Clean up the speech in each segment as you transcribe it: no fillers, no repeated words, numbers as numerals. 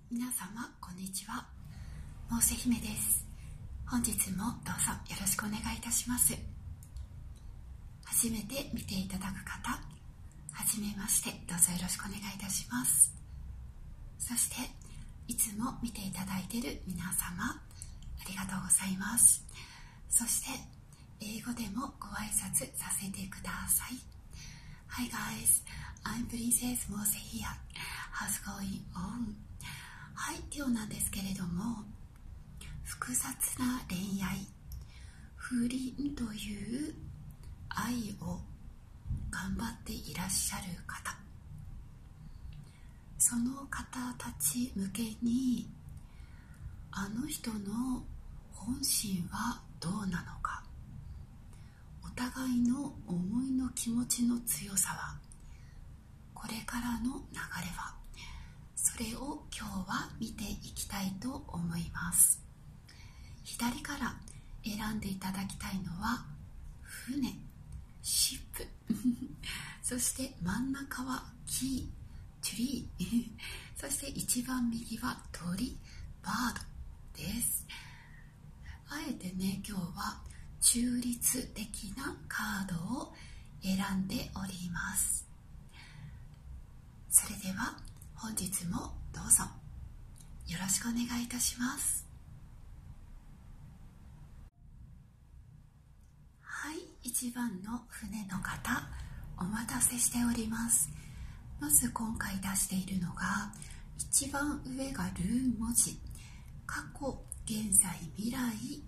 皆様こんにちは、モーセ姫です。本日もどうぞよろしくお願いいたします。初めて見ていただく方、はじめまして、どうぞよろしくお願いいたします。そしていつも見ていただいている皆様、ありがとうございます。そして英語でもご挨拶させてください。 Hi guys, I'm Princess Mose here. How's going on? はい、今日なんですけれども、複雑な恋愛、不倫という愛を頑張っていらっしゃる方、その方たち向けに、あの人の本心はどうなのか、お互いの思いの気持ちの強さは、これからの流れは、それを今日は見ていきたいと思います。左から選んでいただきたいのは船、シップそして真ん中は木、ツリーそして一番右は鳥、バードです。あえてね、今日は中立的なカードを選んでおります。それでは本日もどうぞよろしくお願いいたします。はい、1番の船の方、お待たせしております。まず今回出しているのが、一番上がルーン文字、過去、現在、未来、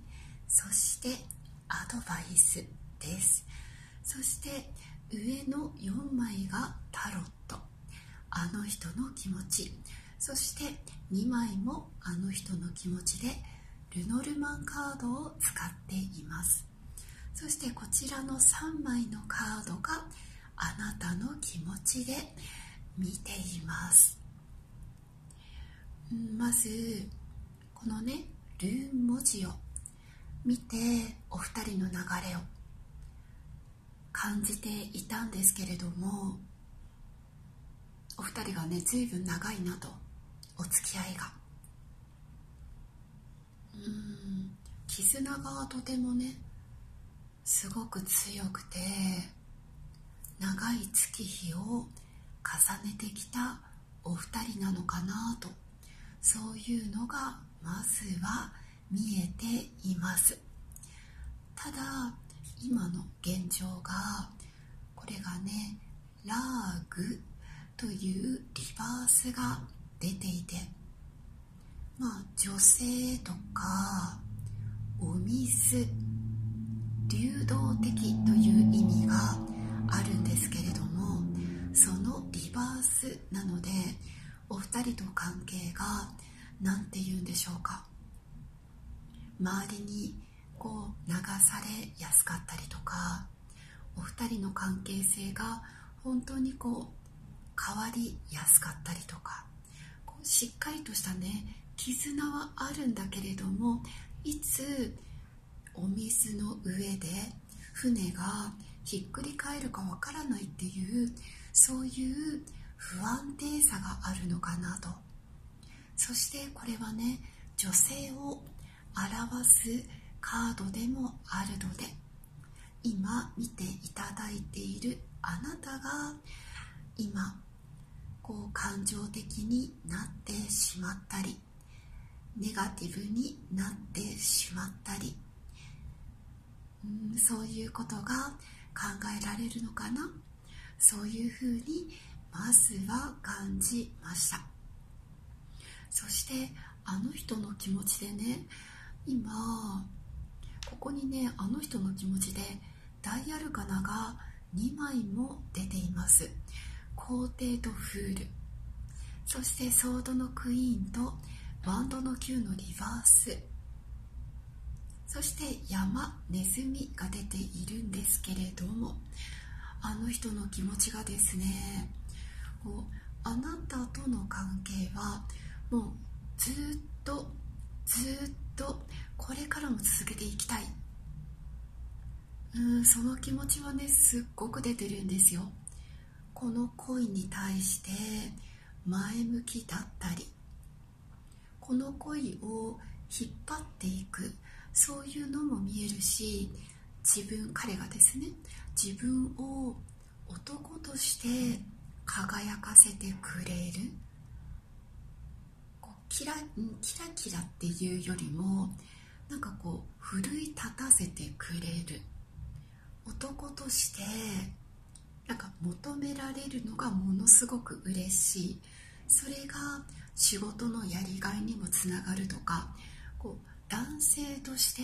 そしてアドバイスです。そして上の4枚がタロット、あの人の気持ち、そして2枚もあの人の気持ちでルノルマンカードを使っています。そしてこちらの3枚のカードがあなたの気持ちで見ています。まずこのね、ルーン文字を見て、お二人の流れを感じていたんですけれども、お二人がね、随分長いなと、お付き合いが絆がとてもね、すごく強くて、長い月日を重ねてきたお二人なのかなと、そういうのがまずは見えています。ただ今の現状が、これがね、ラーグというリバースが出ていて、女性とかお水、流動的という意味があるんですけれども、そのリバースなので、お二人と関係がなんて言うんでしょうか、周りにこう流されやすかったりとか、お二人の関係性が本当にこう変わりやすかったりとか、こうしっかりとしたね、絆はあるんだけれども、いつお水の上で船がひっくり返るかわからないっていう、そういう不安定さがあるのかなと。そしてこれはね、女性を表すカードでもあるので、今見ていただいているあなたが今こう感情的になってしまったり、ネガティブになってしまったり、そういうことが考えられるのかな、そういうふうにまずは感じました。そしてあの人の気持ちでね、今ここにね、あの人の気持ちでダイアルカナが2枚も出ています。皇帝とフール、そしてソードのクイーンとワンドの9のリバース、そして山、ネズミが出ているんですけれども、あの人の気持ちがですね、こうあなたとの関係はもうずっとこれからも続けていきたい、その気持ちはね、すっごく出てるんですよ。この恋に対して前向きだったり、この恋を引っ張っていく、そういうのも見えるし、彼がですね、自分を男として輝かせてくれる、キラキラっていうよりも、なんか奮い立たせてくれる男としてなんか求められるのがものすごく嬉しい。それが仕事のやりがいにもつながるとか、男性として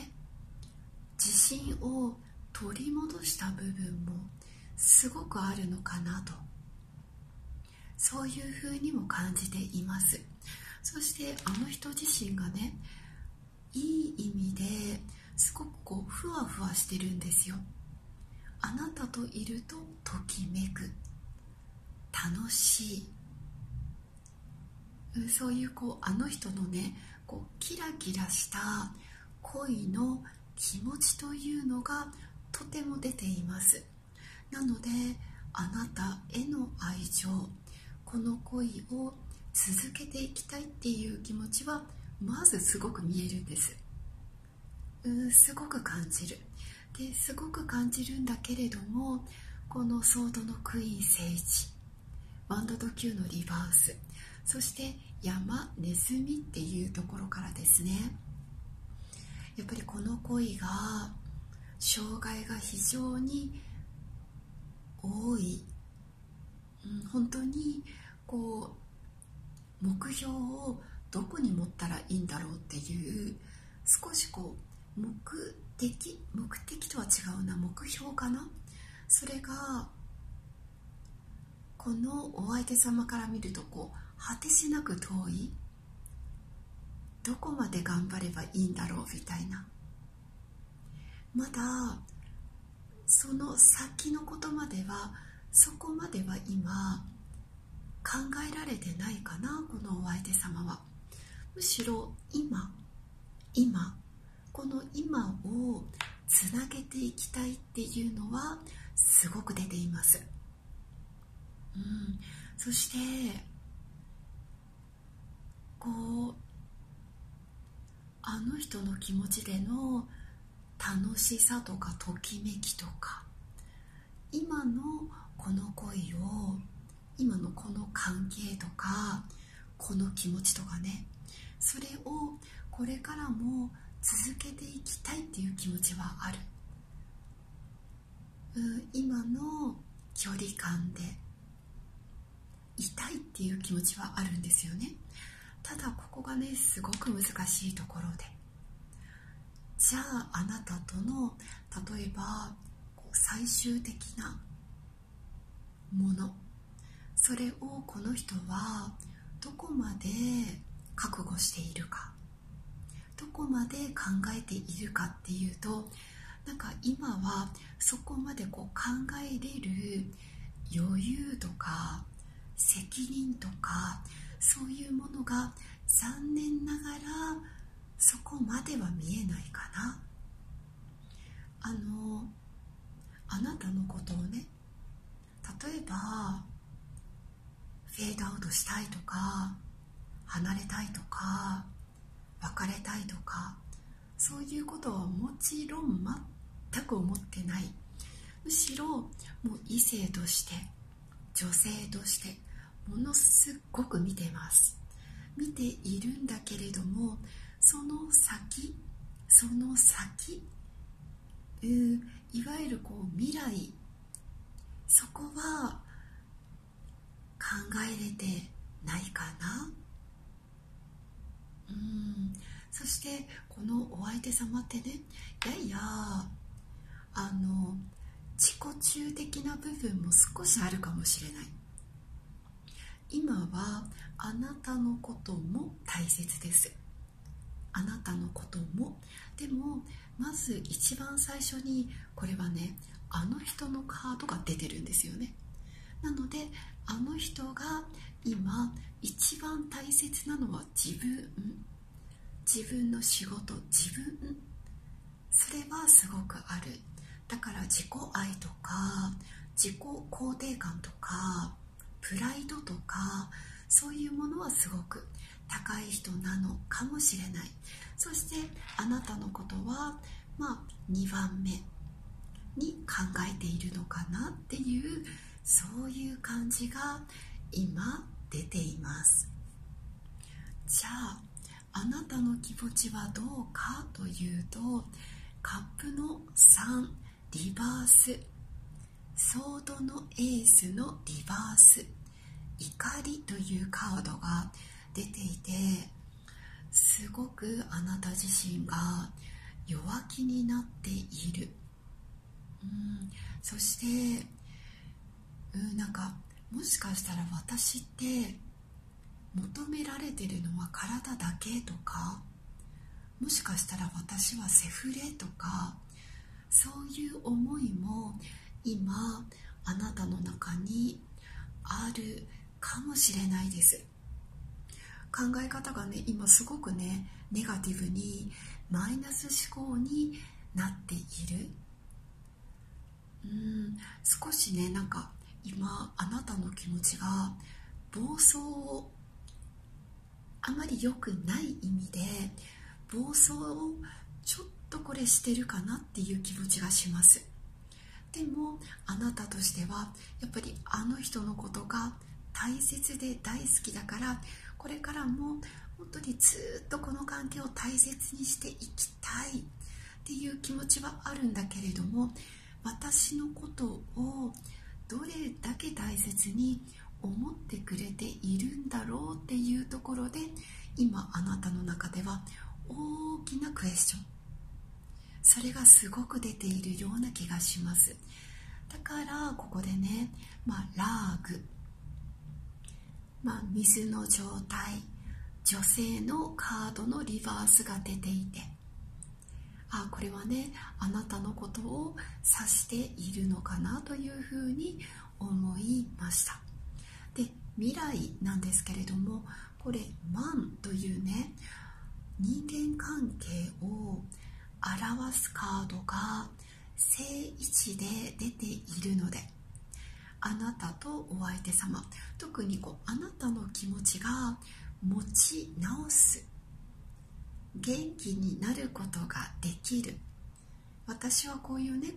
自信を取り戻した部分もすごくあるのかなと、そういうふうにも感じています。そしてあの人自身がね、いい意味ですごくふわふわしてるんですよ。あなたといるとときめく、楽しい、そういうあの人のね、キラキラした恋の気持ちというのがとても出ています。なのであなたへの愛情、この恋を続けていきたいっていう気持ちはまずすごく見えるんです。すごく感じる。ですごく感じるんだけれども、このソードのクイーン聖地、ワンドド級のリバース、そして山ネズミっていうところからですね、やっぱりこの恋が障害が非常に多い、本当に目標をどこに持ったらいいんだろうっていう、少し目的とは違うな、目標かな。それがこのお相手様から見ると果てしなく遠い、どこまで頑張ればいいんだろうみたいな、まだその先のことまでは、そこまでは今考えられてないかな、このお相手様は。むしろ今この今をつなげていきたいっていうのはすごく出ています。そしてあの人の気持ちでの楽しさとかときめきとか、今のこの恋を、今のこの関係とか、この気持ちとかね、それをこれからも続けていきたいっていう気持ちはある。今の距離感でいたいっていう気持ちはあるんですよね。ただここがね、すごく難しいところで、じゃああなたとの例えば最終的なもの、それをこの人はどこまで覚悟しているか、どこまで考えているかっていうと、なんか今はそこまで考えれる余裕とか責任とか、そういうものが残念ながらそこまでは見えないかな。あなたのことをね、例えばフェードアウトしたいとか、離れたいとか、別れたいとか、そういうことはもちろん全く思ってない。むしろもう異性として、女性としてものすごく見て見ているんだけれども、その先、いわゆる未来、そこは考えれてないかな。そしてこのお相手様ってね、やや自己中的な部分も少しあるかもしれない。今はあなたのことも大切です。あなたのことも。でもまず一番最初に、これはね、あの人のカードが出てるんですよね。なのであの人が今一番大切なのは自分の仕事、それはすごくある。だから自己愛とか自己肯定感とかプライドとか、そういうものはすごく高い人なのかもしれない。そしてあなたのことは2番目に考えているのかなっていう、そういう感じが今出ています。じゃああなたの気持ちはどうかというと、カップの3リバース、ソードのエースのリバース、怒りというカードが出ていて、すごくあなた自身が弱気になっている。そして、なんかもしかしたら私って求められてるのは体だけとか、もしかしたら私はセフレとか、そういう思いも今あなたの中にあるかもしれないです。考え方がね、今すごくねネガティブにマイナス思考になっている。少しね、なんか今あなたの気持ちが暴走を、あまり良くない意味で暴走をちょっとこれしてるかなっていう気持ちがします。でもあなたとしてはやっぱりあの人のことが大切で大好きだから、これからも本当にずっとこの関係を大切にしていきたいっていう気持ちはあるんだけれども、私のことをどれだけ大切に思ってくれているんだろうっていうところで、今あなたの中では大きなクエスチョン、それがすごく出ているような気がします。だからここでね、ラーグ、水の状態、女性のカードのリバースが出ていて、これはねあなたのことを指しているのかなというふうに思いました。で、未来なんですけれども、これマンというね人間関係を表すカードが正位置で出ているので、あなたとお相手様、特にあなたの気持ちが持ち直す、元気になることができる。私はこういうね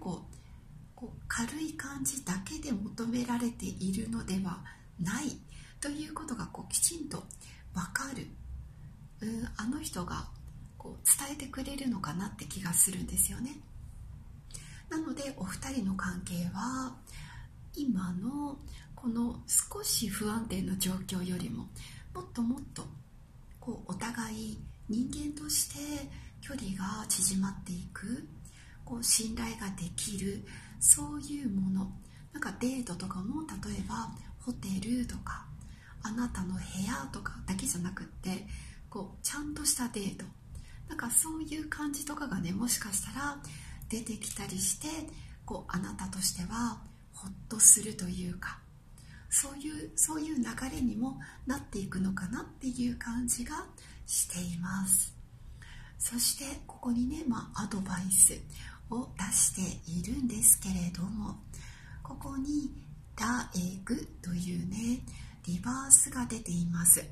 軽い感じだけで求められているのではないということがきちんと分かる。あの人が伝えてくれるのかなって気がするんですよね。なのでお二人の関係は今のこの少し不安定な状況よりももっともっとお互い人間として距離が縮まっていく、信頼ができる、そういうもの、なんかデートとかも例えばホテルとかあなたの部屋とかだけじゃなくって、ちゃんとしたデート、なんかそういう感じとかがね、もしかしたら出てきたりして、あなたとしてはほっとするというか、そういう流れにもなっていくのかなっていう感じがしています。そしてここにね、アドバイスを出しているんですけれども、ここにダエグというねリバースが出ています。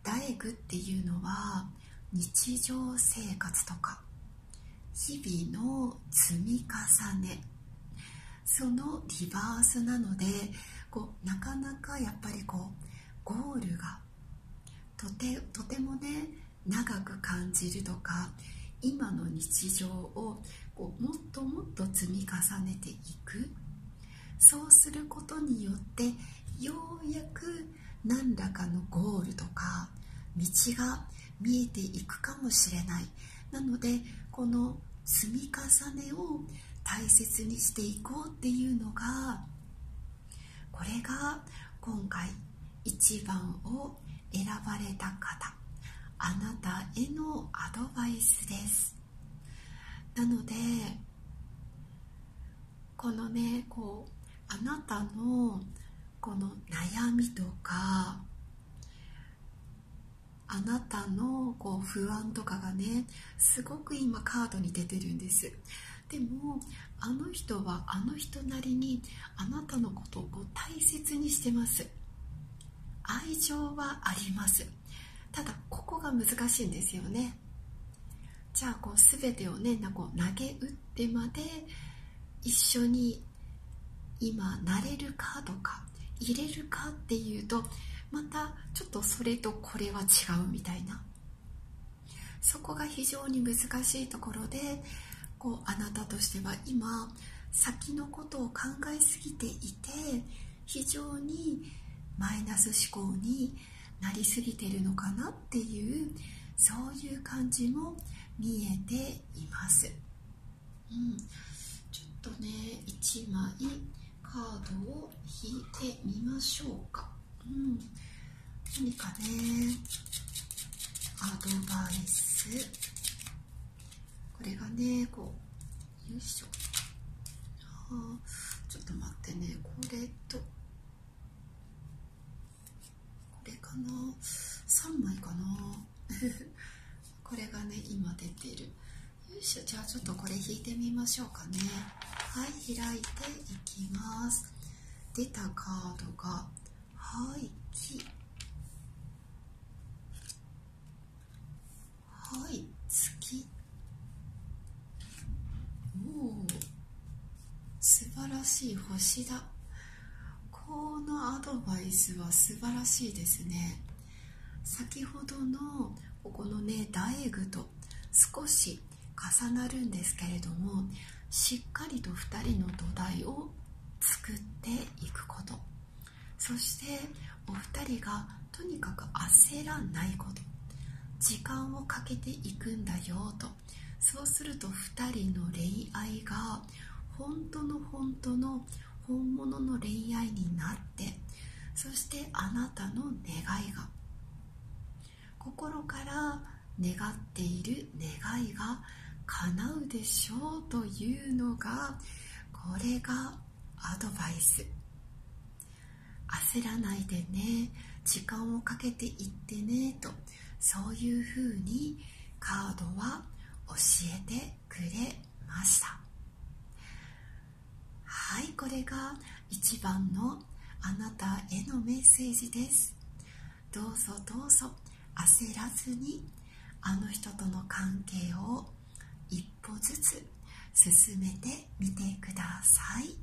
ダエグっていうのは日常生活とか日々の積み重ね、そのリバースなので、なかなかやっぱりゴールがとてもね長く感じるとか、今の日常をもっともっと積み重ねていく。そうすることによってようやく何らかのゴールとか道が見えていくかもしれない。なのでこの積み重ねを大切にしていこうっていうのが、これが今回1番を選ばれた方、あなたへのアドバイスです。なのでこのねあなたのこの悩みとかあなたの不安とかがねすごく今カードに出てるんです。でもあの人はあの人なりにあなたのことを大切にしてます。愛情はあります。ただここが難しいんですよね。じゃあこう全てをねこう投げ打ってまで一緒に今なれるかとか入れるかっていうと、またちょっとそれとこれは違うみたいな、そこが非常に難しいところで、こうあなたとしては今先のことを考えすぎていて、非常にマイナス思考になりすぎてるのかなっていう、そういう感じも見えています。ちょっとね1枚カードを引いてみましょうか。何かねアドバイス、これがねこうよいしょ、ちょっと待ってね、これとこれかな、3枚かなこれがね今出てる。よいしょ、じゃあちょっとこれ引いてみましょうかね。はい、開いていきます。出たカードが木、月。素晴らしい星だ。このアドバイスは素晴らしいですね。先ほどのここのね大具と少し重なるんですけれども、しっかりと2人の土台を作っていくこと、そしてお二人がとにかく焦らないこと、時間をかけていくんだよと。そうすると2人の恋愛が本当の本物の恋愛になって、そしてあなたの願いが、心から願っている願いが叶うでしょうというのが、これがアドバイス。焦らないでね、時間をかけていってねと、そういうふうにカードは教えてくれました。はい、これが一番のあなたへのメッセージです。どうぞどうぞ焦らずに、あの人との関係を一歩ずつ進めてみてください。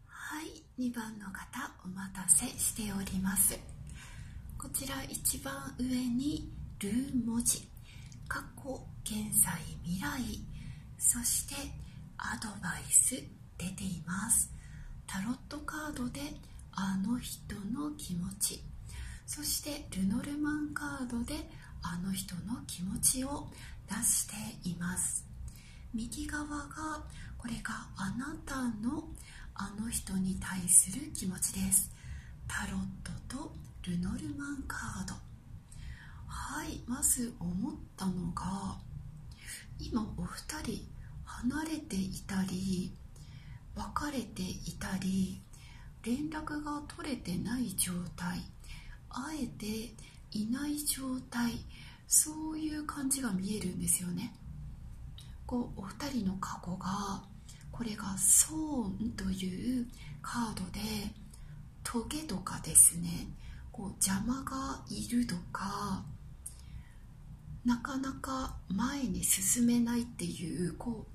はい、2番の方お待たせしております。こちら一番上にルーン文字、過去、現在、未来、そしてアドバイス出ています。タロットカードであの人の気持ち、そしてルノルマンカードであの人の気持ちを出しています。右側がこれがあなたのあの人に対する気持ちです。タロットとルノルマンカード。はい、まず思ったのが、今お二人離れていたり別れていたり、連絡が取れてない状態、会えていない状態、そういう感じが見えるんですよね。こうお二人の過去が、これがソーンというカードでトゲとかですね、こう邪魔がいるとか、なかなか前に進めないっていう、こ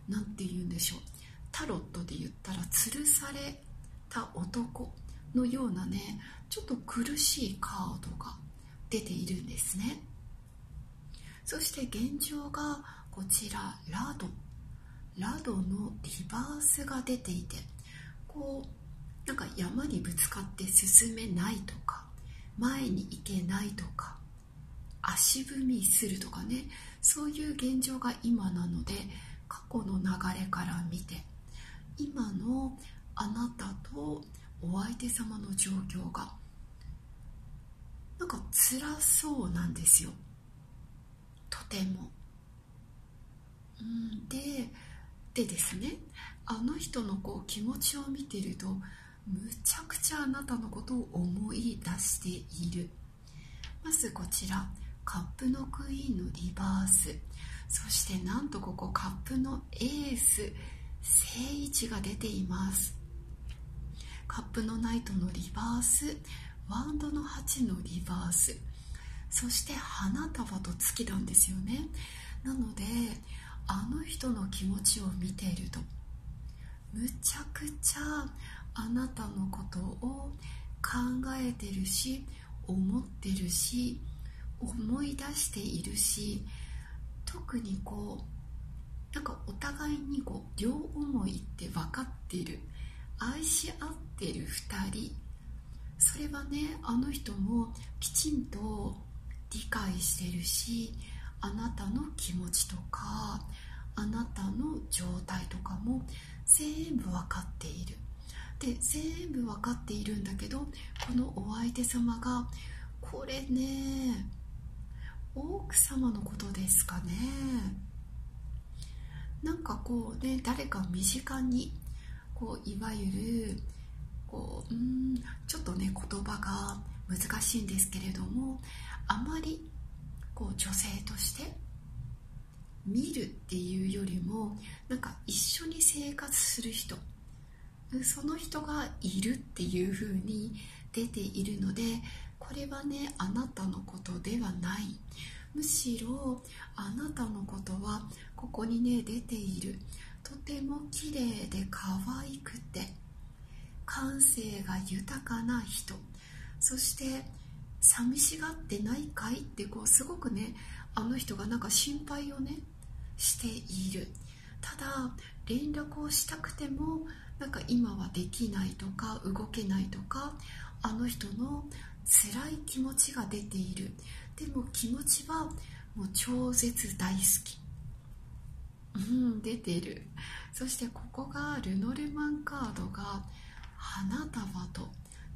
うなんて言うんでしょう、タロットで言ったら吊るされた男のようなね、ちょっと苦しいカードが出ているんですね。そして現状がこちらラドのリバースが出ていて、こうなんか山にぶつかって進めないとか、前に行けないとか、足踏みするとかね、そういう現状が今なので、過去の流れから見て今のあなたとお相手様の状況がなんか辛そうなんですよ、とても。でですね、あの人のこう気持ちを見てると、むちゃくちゃあなたのことを思い出している。まずこちらカップのクイーンのリバース、そしてなんとここカップのエース、正位置が出ています。カップのナイトのリバース、ワンドの8のリバース、そして花束と月なんですよね。なのであの人の気持ちを見ていると、むちゃくちゃあなたのことを考えてるし、思ってるし、思い出しているし、特になんかお互いに両思いって分かっている、愛し合っている2人、それはね、あの人もきちんと理解してるし、あなたの気持ちとかあなたの状態とかも全部分かっている。で、全部分かっているんだけど、このお相手様がこれね、奥様のことですかね。なんか誰か身近にいわゆるちょっとね、言葉が難しいんですけれども、あまり女性として見るっていうよりも、なんか一緒に生活する人、その人がいるっていう風に出ているので、これはね、あなたのことではない。むしろあなたのことはここにね出ている、とても綺麗で可愛くて感性が豊かな人、そして寂しがってないかいってすごくね、あの人がなんか心配をねしている。ただ連絡をしたくてもなんか今はできないとか動けないとか、あの人の辛い気持ちが出ている。でも気持ちはもう超絶大好き、出ている。そしてここがルノルマンカードが花束と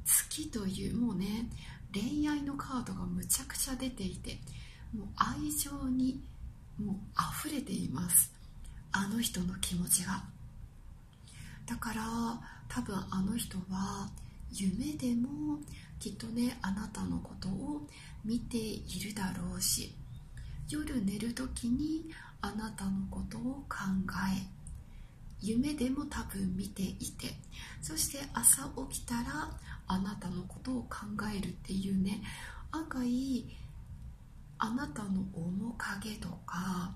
月という、もうね、恋愛のカードがむちゃくちゃ出ていて、もう愛情にもう溢れています、あの人の気持ちが。だから多分あの人は夢でもきっとね、あなたのことを見ているだろうし、夜寝る時にあなたのことを考え、夢でも多分見ていて、そして朝起きたらあなたのことを考えるっていうね、案外あなたの面影とか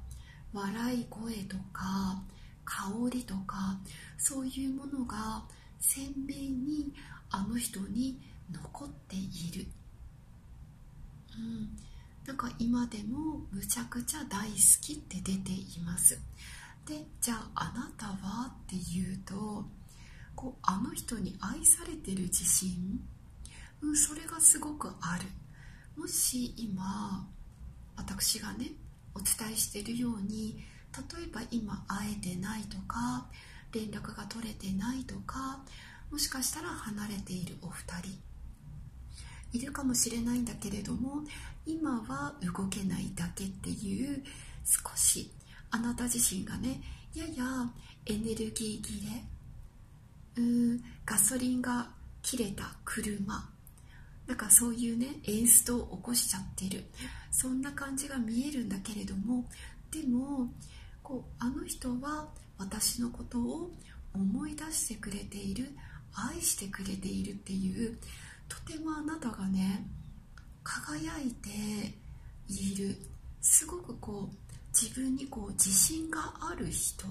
笑い声とか香りとか、そういうものが鮮明にあの人に残っている。なんか今でもむちゃくちゃ大好きって出ています。で、じゃああなたはっていうと、あの人に愛されてる自信、それがすごくある。もし今私がねお伝えしているように、例えば今会えてないとか連絡が取れてないとか、もしかしたら離れているお二人いるかもしれないんだけれども、今は動けないだけっていう、少しあなた自身がね、ややエネルギー切れ、ガソリンが切れた車、なんかそういうねエンストを起こしちゃってる、そんな感じが見えるんだけれども、でもあの人は私のことを思い出してくれている、愛してくれているっていう、とてもあなたがね輝いている、すごく自分に自信がある人、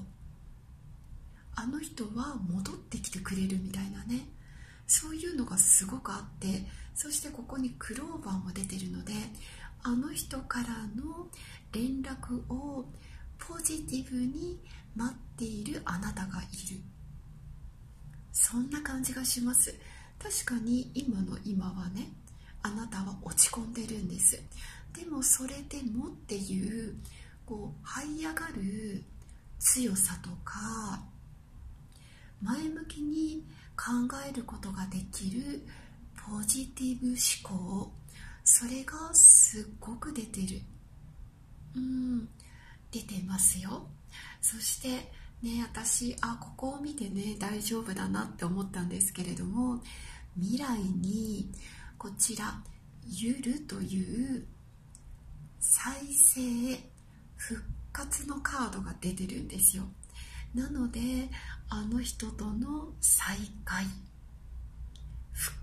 あの人は戻ってきてくれるみたいなね、そういうのがすごくあって、そしてここにクローバーも出てるので、あの人からの連絡をポジティブに待っているあなたがいる、そんな感じがします。確かに今の今はね、あなたは落ち込んでるんです。でもそれでもっていう這い上がる強さとか、前向きに考えることができるポジティブ思考、それがすっごく出てる、出てますよ。そしてね、私ここを見てね大丈夫だなって思ったんですけれども、未来にこちらゆるという再生復活のカードが出てるんですよ。なのであの人との再会、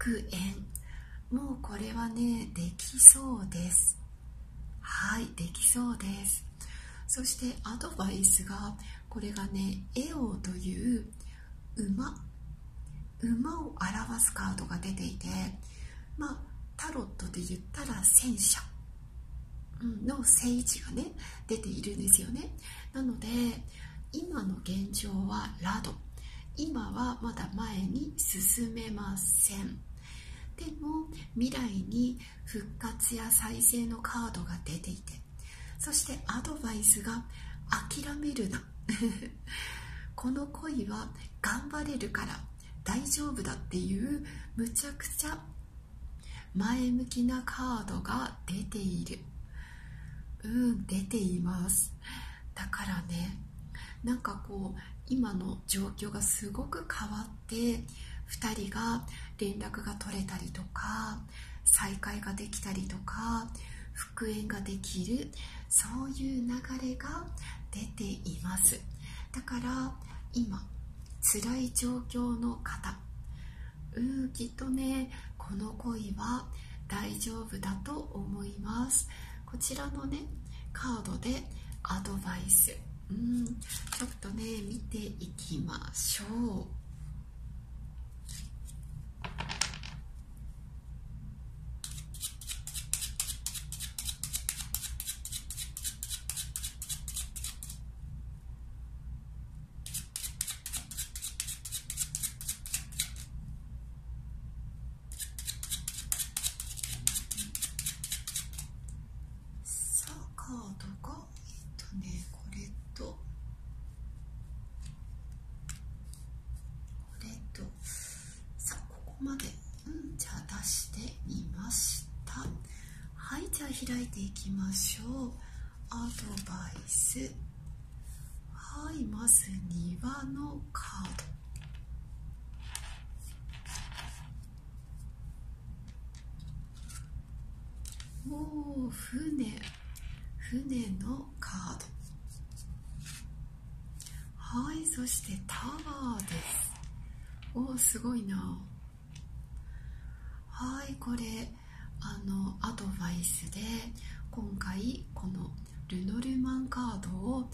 復縁、もうこれはねできそうです。はい、できそうです。そしてアドバイスが、これがねエオという馬を表すカードが出ていて、タロットで言ったら戦車の聖地がね出ているんですよね。なので今の現状はラド、今はまだ前に進めません。でも未来に復活や再生のカードが出ていて、そしてアドバイスが諦めるなこの恋は頑張れるから大丈夫だっていうむちゃくちゃ前向きなカードが出ている。出ています。だからね、なんかこう今の状況がすごく変わって、2人が連絡が取れたりとか再会ができたりとか復縁ができる、そういう流れが出ています。だから今辛い状況の方、きっとねこの恋は大丈夫だと思います。こちらのねカードでアドバイス、ちょっとね見ていきましょう。さあカードがこれとさあここまで、じゃあ出してみました。はい、じゃあ開いていきましょう。アドバイス、はい、まず庭のカード、船のカード、はい、そしてタワーです。すごいな。はい、これアドバイスで今回このルノルマンカードを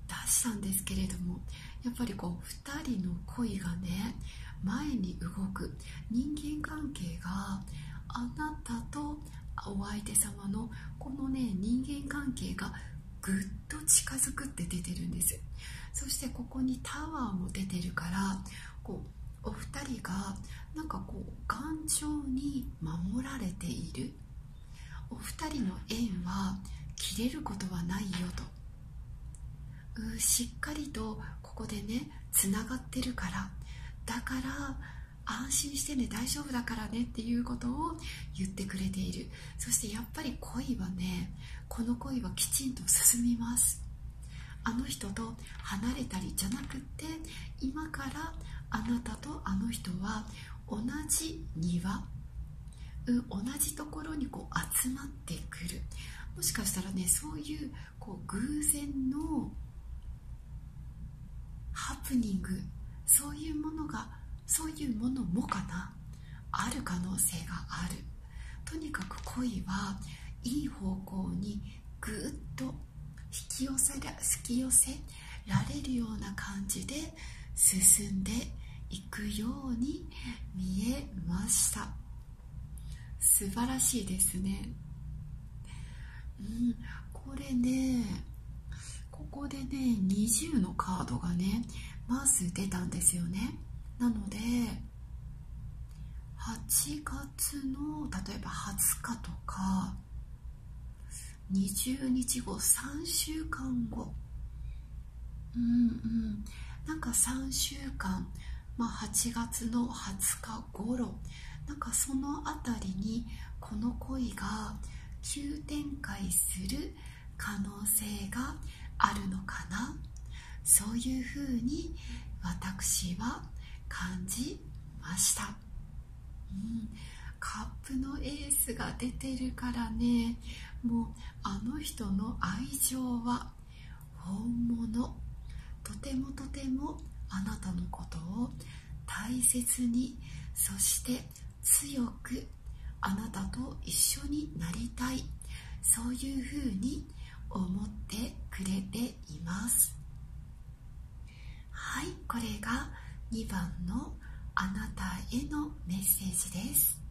出したんですけれども、やっぱりこう2人の恋がね前に動く、人間関係があなたとお相手様のこのね人間関係がぐっと近づくって出てるんです。そしてここにタワーも出てるから、こうお二人がなんかこう頑丈に守られている、お二人の縁は切れることはないよと、しっかりとここでねつながってるから、だから安心してね大丈夫だからねっていうことを言ってくれている。そしてやっぱり恋はね、この恋はきちんと進みます。あの人と離れたりじゃなくって、今からあなたとあの人は同じ庭、同じところにこう集まってくる。もしかしたらねそういうこう偶然のハプニング、そういうものもかな、ある可能性がある。とにかく恋はいい方向にぐっと引き寄せられるような感じで進んでいくように見えました。素晴らしいですね。これね、ここでね20のカードがねまず出たんですよね。なので8月の例えば20日とか20日後、3週間後、なんか3週間、8月の20日頃、なんかそのあたりにこの恋が急展開する可能性があるのかな、そういうふうに私は感じました。カップのエースが出てるからね、もうあの人の愛情は本物、とてもあなたのことを大切に、そして強くあなたと一緒になりたい、そういうふうに思ってくれています。はい、これが2番のあなたへのメッセージです。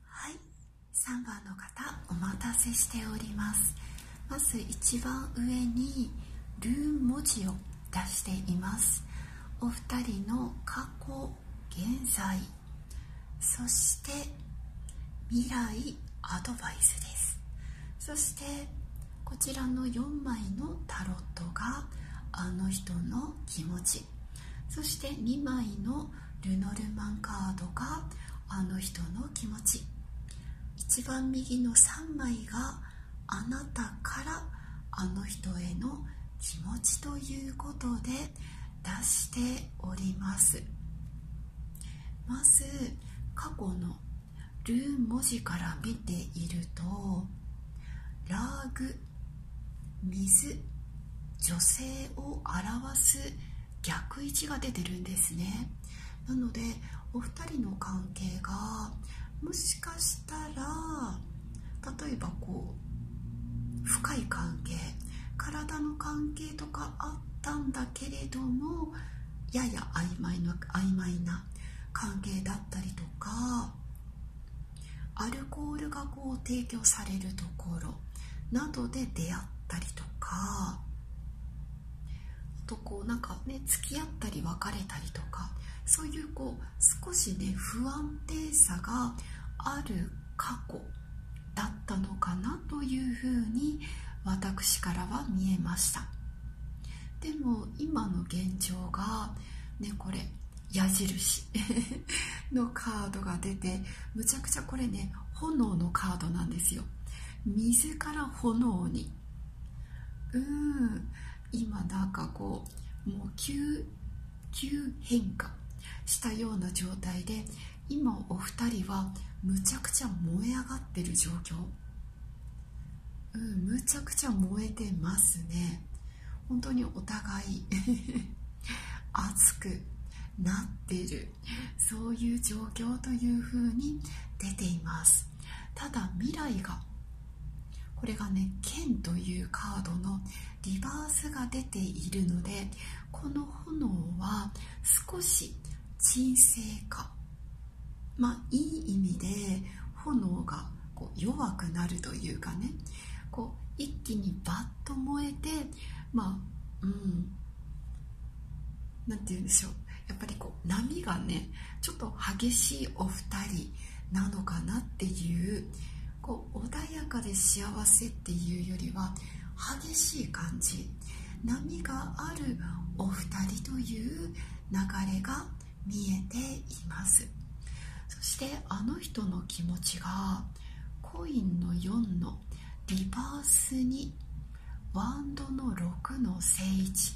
はい、3番の方、お待たせしております。まず一番上にルー文字を出しています。お二人の過去、現在、そして未来アドバイスです。そしてこちらの4枚のタロットがあの人の気持ち、そして2枚のルノルマンカードがあの人の気持ち、一番右の3枚があなたからあの人への気持ちということで出しております。まず過去のルー文字から見ていると、ラーグ、水、女性を表す逆位置が出てるんですね。なのでお二人の関係がもしかしたら、例えば深い関係、体の関係とかあったんだけれども、やや曖昧な関係だったりとか、アルコールが提供されるところなどで出会ったりとか、あとなんかね、付き合ったり別れたりとか、そういう少しね不安定さがある過去だったのかなというふうに私からは見えました。でも今の現状がね、これ矢印のカードが出て、むちゃくちゃこれね、炎のカードなんですよ。水から炎に、今なんかもう急変化したような状態で、今お二人はむちゃくちゃ燃え上がってる状況、むちゃくちゃ燃えてますね。本当にお互い熱くなっている、そういう状況というふうに出ています。ただ未来が、これがね、剣というカードのリバースが出ているので、この炎は少し沈静化、いい意味で炎が弱くなるというかね、一気にバッと燃えて、なんて言うんでしょう、やっぱり波がね、ちょっと激しいお二人なのかなっていう、穏やかで幸せっていうよりは激しい感じ、波があるお二人という流れが見えています。そしてあの人の気持ちがコインの4のリバースにワンドの6の正位置、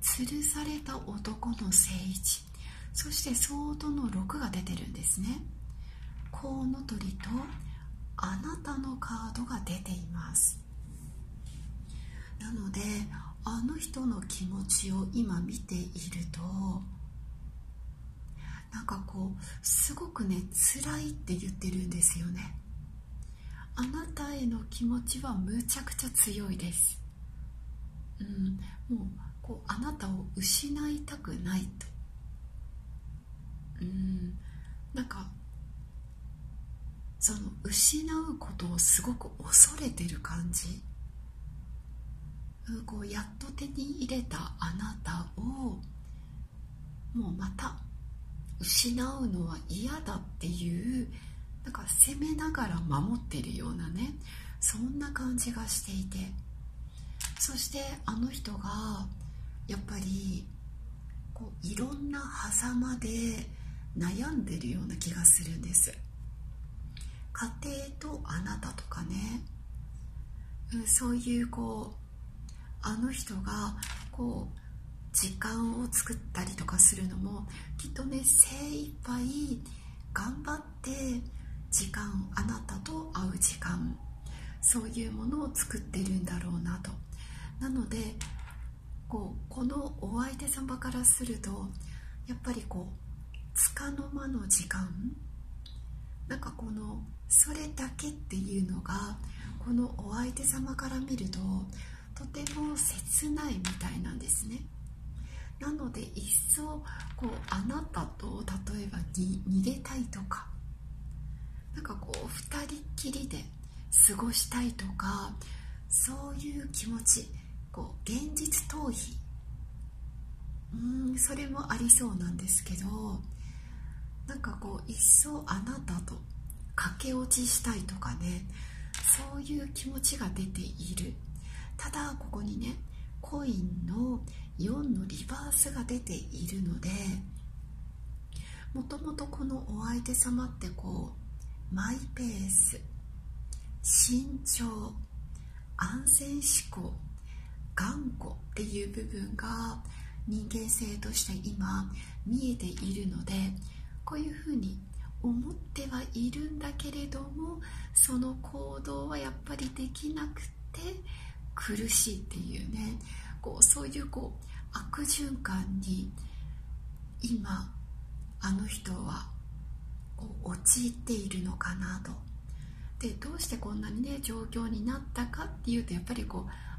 吊るされた男の正位置、そしてソードの6が出てるんですね。コウノトリとあなたのカードが出ています。なのであの人の気持ちを今見ていると、なんかすごくね、辛いって言ってるんですよね。あなたへの気持ちはむちゃくちゃ強いです。もうあなたを失いたくないと、なんかその失うことをすごく恐れてる感じ、やっと手に入れたあなたをもうまた失うのは嫌だっていう、なんか責めながら守ってるようなね、そんな感じがしていて、そしてあの人がやっぱりいろんな狭間で悩んでるような気がするんです。家庭とあなたとかね、そういうあの人が時間を作ったりとかするのもきっとね、精一杯頑張って時間、あなたと会う時間、そういうものを作ってるんだろうなと。なのでこのお相手様からするとやっぱり束の間の時間、なんかそれだけっていうのがこのお相手様から見るととても切ないみたいなんですね。なので一層あなたと例えば逃げたいとか、なんか二人っきりで過ごしたいとか、そういう気持ち、現実逃避、それもありそうなんですけど、なんか一層あなたと駆け落ちしたいとかね、そういう気持ちが出ている。ただここにね、コインの4のリバースが出ているので、もともとこのお相手様ってマイペース、慎重、安全思考、頑固っていう部分が人間性として今見えているので、こういうふうに思ってはいるんだけれども、その行動はやっぱりできなくて苦しいっていうね、そういう悪循環に今あの人は陥っているのかなと。でどうしてこんなにね状況になったかっていうと、やっぱり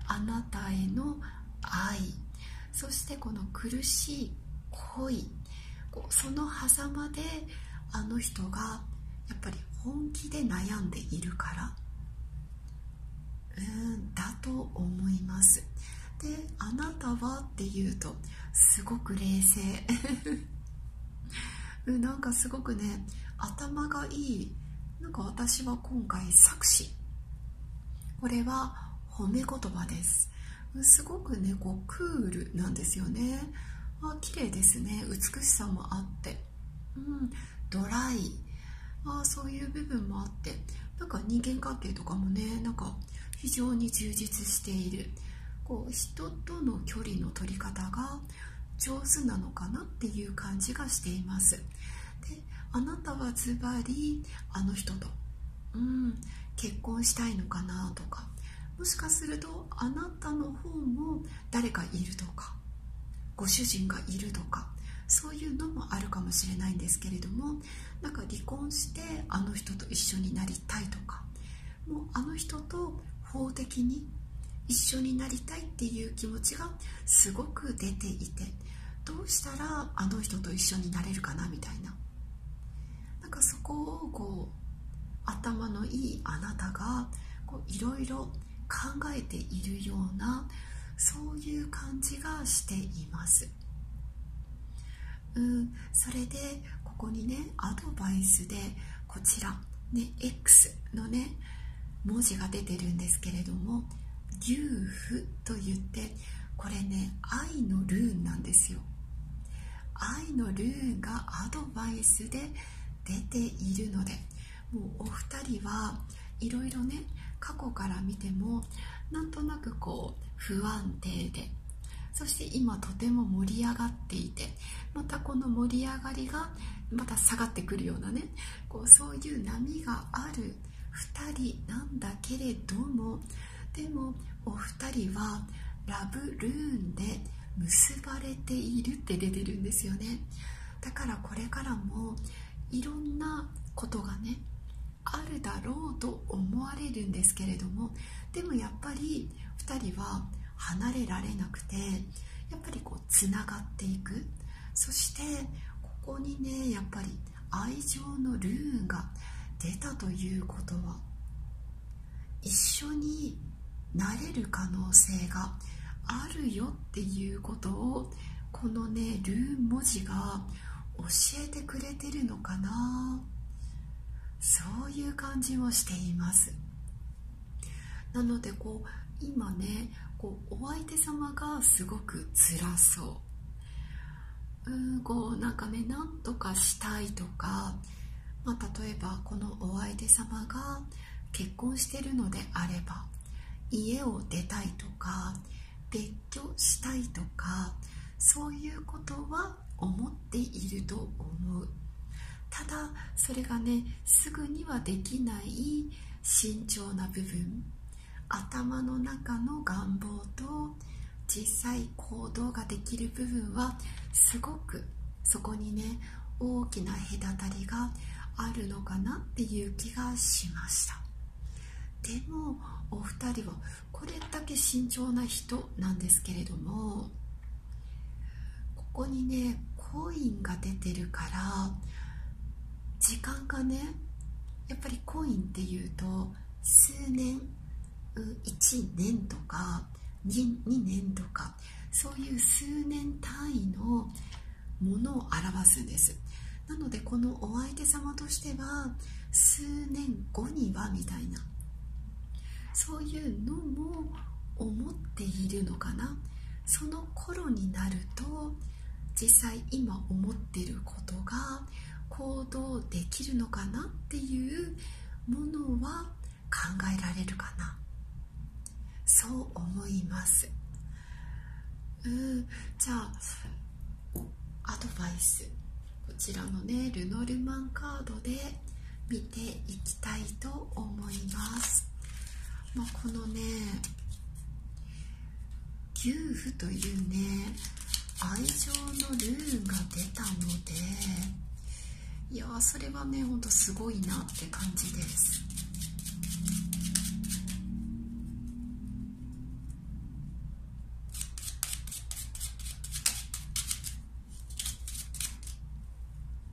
あなたへの愛、そしてこの苦しい恋、その狭間であの人がやっぱり本気で悩んでいるからだと思います。であなたはっていうとすごく冷静なんかすごくね頭がいい。なんか私は今回作詞、これは褒め言葉です。すごくねクールなんですよね。綺麗ですね。美しさもあって、ドライ、そういう部分もあって、なんか人間関係とかもね、なんか非常に充実している。人との距離の取り方が上手なのかなっていう感じがしています。であなたはズバリあの人と、結婚したいのかなとか、もしかするとあなたの方も誰かいるとか、ご主人がいるとか、そういうのもあるかもしれないんですけれども、なんか離婚してあの人と一緒になりたいとか、もうあの人と法的に一緒になりたいっていう気持ちがすごく出ていて、どうしたらあの人と一緒になれるかなみたいな、なんかそこを頭のいいあなたがいろいろ考えているような、そういう感じがしています。それでここにねアドバイスでこちらね X のね文字が出てるんですけれども、牛符と言って、これね愛のルーンなんですよ。愛のルーンがアドバイスで出ているので、もうお二人はいろいろね過去から見てもなんとなく不安定で、そして今とても盛り上がっていて、またこの盛り上がりがまた下がってくるようなね、そういう波がある2人なんだけれども、でもお二人はラブルーンで結ばれているって出てるんですよね。だからこれからもいろんなことがねあるだろうと思われるんですけれども、でもやっぱり2人は離れられなくて、やっぱりつながっていく。そしてここにねやっぱり愛情のルーンが出たということは、一緒になれる可能性があるよっていうことを、このねルーン文字が教えてくれてるのかな、そういう感じもしています。なので今ねお相手様がすごく辛そう、なんかねなんとかしたいとか、例えばこのお相手様が結婚してるのであれば家を出たいとか別居したいとか、そういうことは思っていると思う。ただそれがねすぐにはできない慎重な部分、頭の中の願望と実際行動ができる部分はすごくそこにね大きな隔たりがあるのかなっていう気がしました。でもお二人はこれだけ慎重な人なんですけれども、ここにねコインが出てるから時間がね、やっぱりコインっていうと数年、1年とか 2年とかそういう数年単位のものを表すんです。なのでこのお相手様としては数年後にはみたいな、そういうのも思っているのかな。その頃になると実際今思っていることが行動できるのかなっていうものは考えられるかな、そう思います。じゃあアドバイス、こちらのねルノルマンカードで見ていきたいと思います。このねギューフというね愛情のルーンが出たので、いやそれはねほんとすごいなって感じです。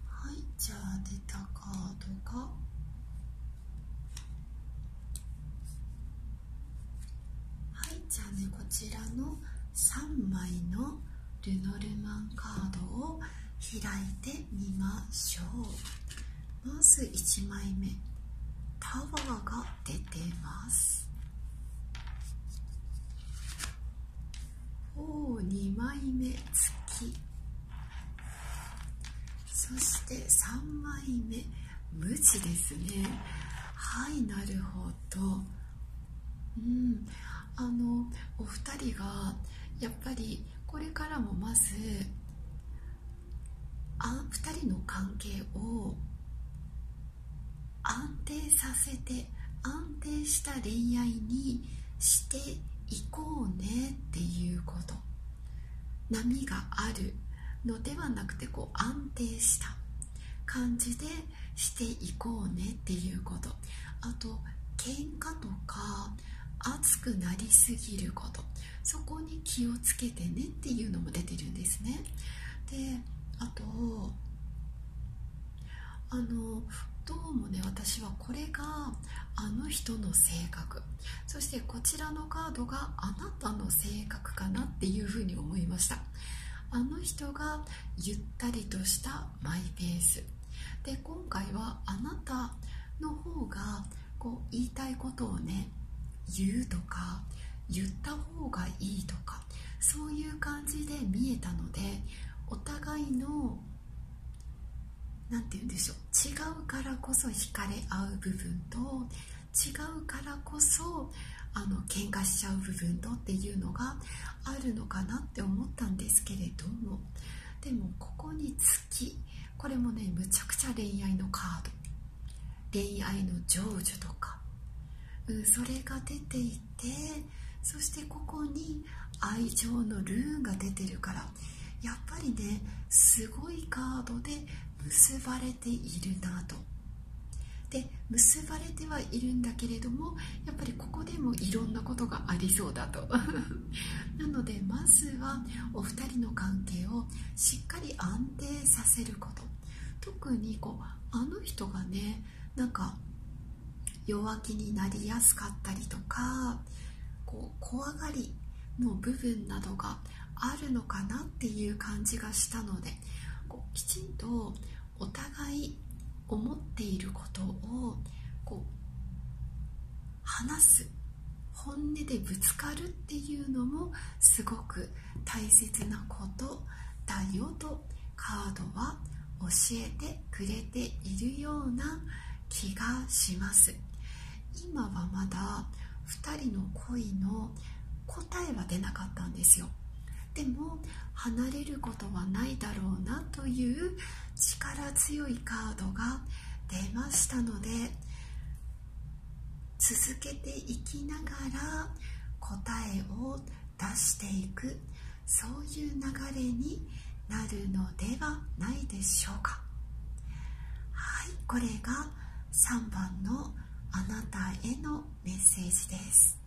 はい、じゃあ出たカードがじゃあね、こちらの3枚のルノルマンカードを開いてみましょう。まず1枚目、タワーが出てます。2枚目、月。そして3枚目、無知ですね。はい、なるほど。お二人がやっぱりこれからもまず2人の関係を安定させて、安定した恋愛にしていこうねっていうこと、波があるのではなくて安定した感じでしていこうねっていうこと、あと喧嘩とか熱くなりすぎること、そこに気をつけてねっていうのも出てるんですね。で、あとどうもね、私はこれがあの人の性格、そしてこちらのカードがあなたの性格かなっていうふうに思いました。あの人がゆったりとしたマイペースで、今回はあなたの方が言いたいことをね言うとか言った方がいいとか、そういう感じで見えたので、お互いのなんて言うんでしょう、違うからこそ惹かれ合う部分と、違うからこそ喧嘩しちゃう部分とっていうのがあるのかなって思ったんですけれども、でもここに月、これもねむちゃくちゃ恋愛のカード、恋愛の成就とか、それが出ていて、そしてここに愛情のルーンが出てるから、やっぱりねすごいカードで結ばれているなと。で、結ばれてはいるんだけれども、やっぱりここでもいろんなことがありそうだとなのでまずはお二人の関係をしっかり安定させること、特にあの人がねなんか弱気になりやすかったりとか、怖がりの部分などがあるのかなっていう感じがしたので、きちんとお互い思っていることを話す、本音でぶつかるっていうのもすごく大切なことだよとカードは教えてくれているような気がします。今はまだ2人の恋の答えは出なかったんですよ。でも離れることはないだろうなという力強いカードが出ましたので、続けていきながら答えを出していく、そういう流れになるのではないでしょうか。はい、これが3番のあなたへのメッセージです。